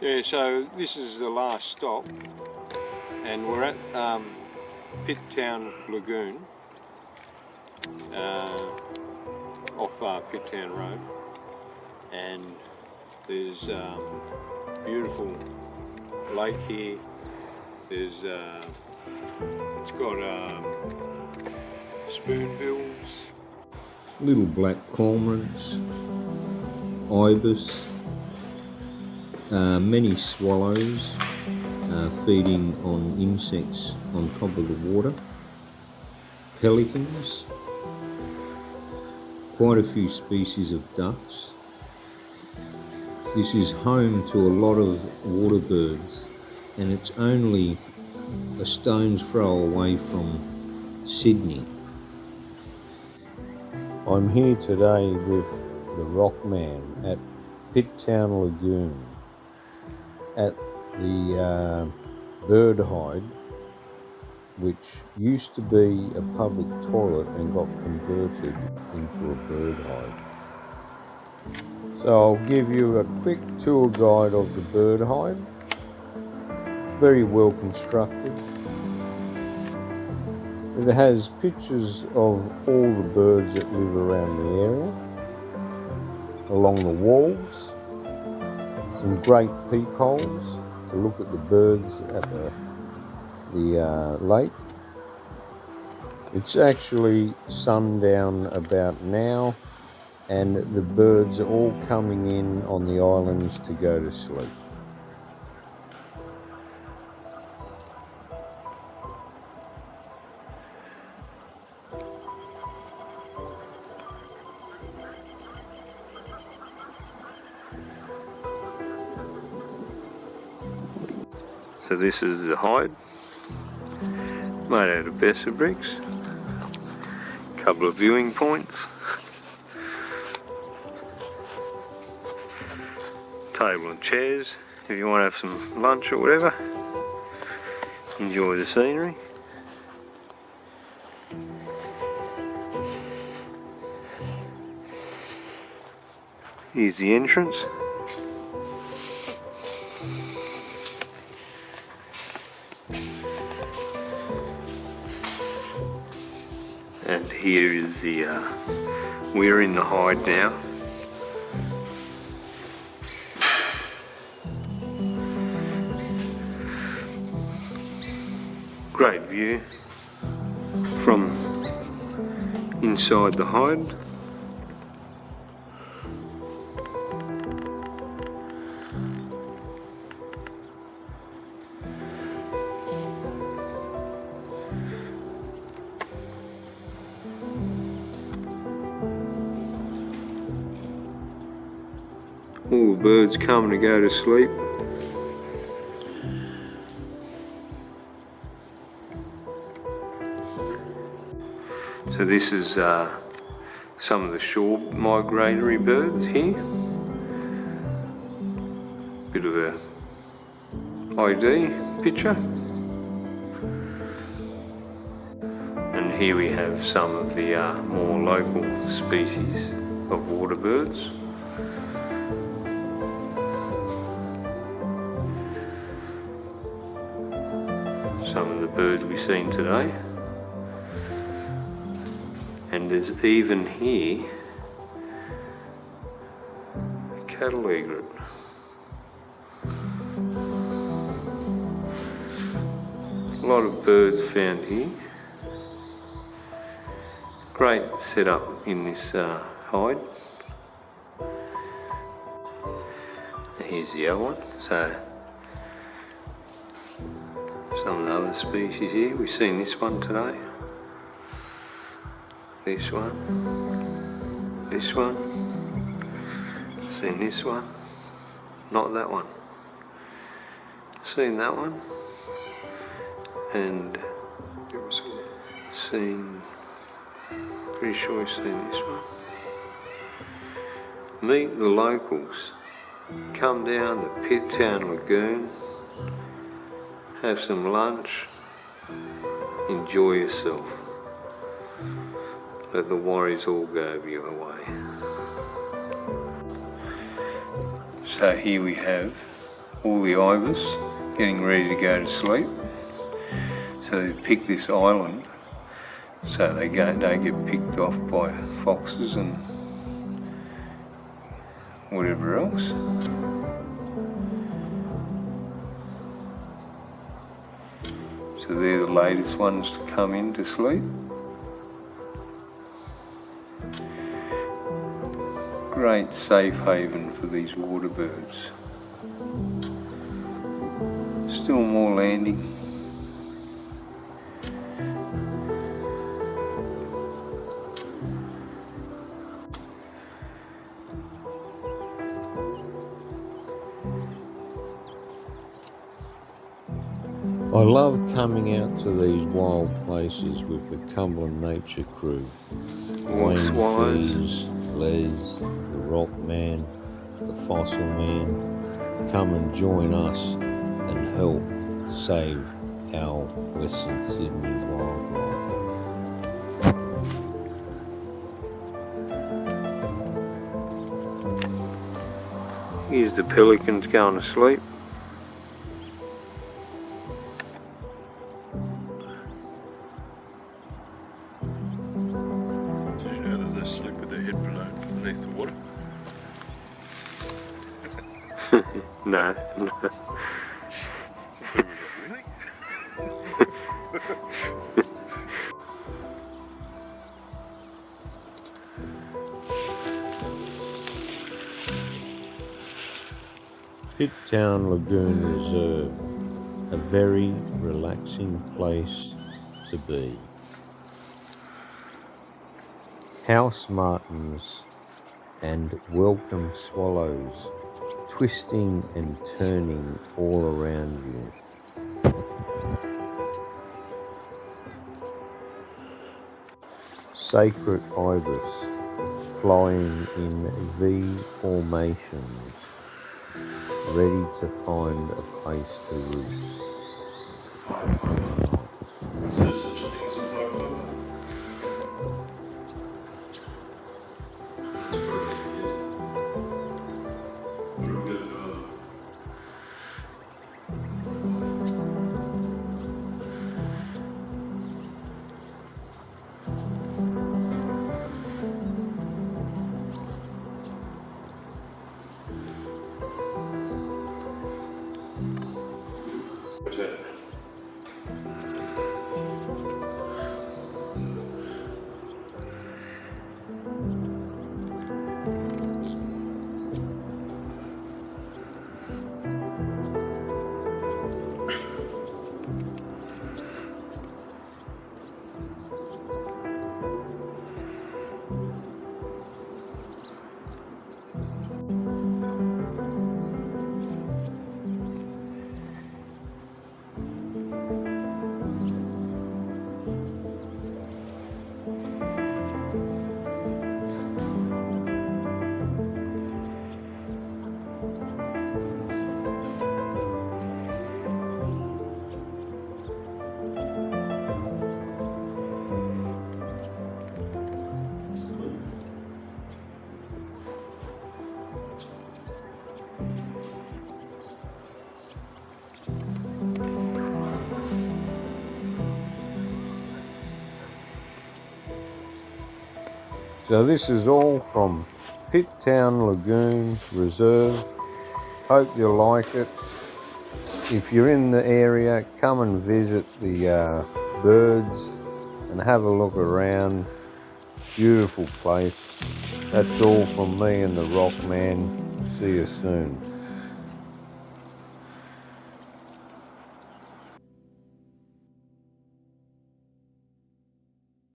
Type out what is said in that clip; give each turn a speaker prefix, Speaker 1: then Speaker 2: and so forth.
Speaker 1: Yeah, so this is the last stop, and we're at Pitt Town Lagoon, off Pitt Town Road, and there's beautiful lake here. There's it's got spoonbills,
Speaker 2: little black cormorants, ibis, many swallows feeding on insects on top of the water, pelicans, quite a few species of ducks. This is home to a lot of water birds, and it's only a stone's throw away from Sydney. I'm here today with the Rockman at Pitt Town Lagoon at the bird hide, which used to be a public toilet and got converted into a bird hide. So I'll give you a quick tour guide of the bird hide. Very well constructed. It has pictures of all the birds that live around the area along the walls. Some great peak holes to look at the birds at the lake. It's actually sundown about now, and the birds are all coming in on the islands to go to sleep.
Speaker 1: So this is the hide, made out of Besser bricks. Couple of viewing points. Table and chairs if you want to have some lunch or whatever. Enjoy the scenery. Here's the entrance. And here is the, we're in the hide now. Great view from inside the hide. All the birds coming to go to sleep. So this is some of the shore migratory birds here. Bit of a ID picture. And here we have some of the more local species of water birds. Some of the birds we've seen today. And there's even here a cattle egret. A lot of birds found here. Great setup in this hide. Here's the other one. So some of the other species here. We've seen this one today. This one. This one. Seen this one. Not that one. Seen that one. And seen, pretty sure I've seen this one. Meet the locals. Come down to Pitt Town Lagoon. Have some lunch. Enjoy yourself. Let the worries all go your way. So here we have all the ibis getting ready to go to sleep. So they've picked this island so they don't get picked off by foxes and whatever else. So they're the latest ones to come in to sleep. Great safe haven for these water birds. Still more landing.
Speaker 2: I love coming out to these wild places with the Cumberland Nature Crew. Wayne Fees, Les, the Rock Man, the Fossil Man. Come and join us and help save our Western Sydney wildlife.
Speaker 1: Here's the pelicans going to sleep.
Speaker 3: Did you know that they sleep with their head beneath the water?
Speaker 1: No.
Speaker 3: Really?
Speaker 2: Pitt Lagoon Reserve, a very relaxing place to be. House martins and welcome swallows twisting and turning all around you. Sacred ibis flying in V formations, ready to find a place to roost.
Speaker 3: Is there such a thing as a black clover?
Speaker 2: So this is all from Pitt Lagoon Reserve. Hope you like it. If you're in the area, come and visit the birds and have a look around. Beautiful place. That's all from me and the Rock Man. See you soon.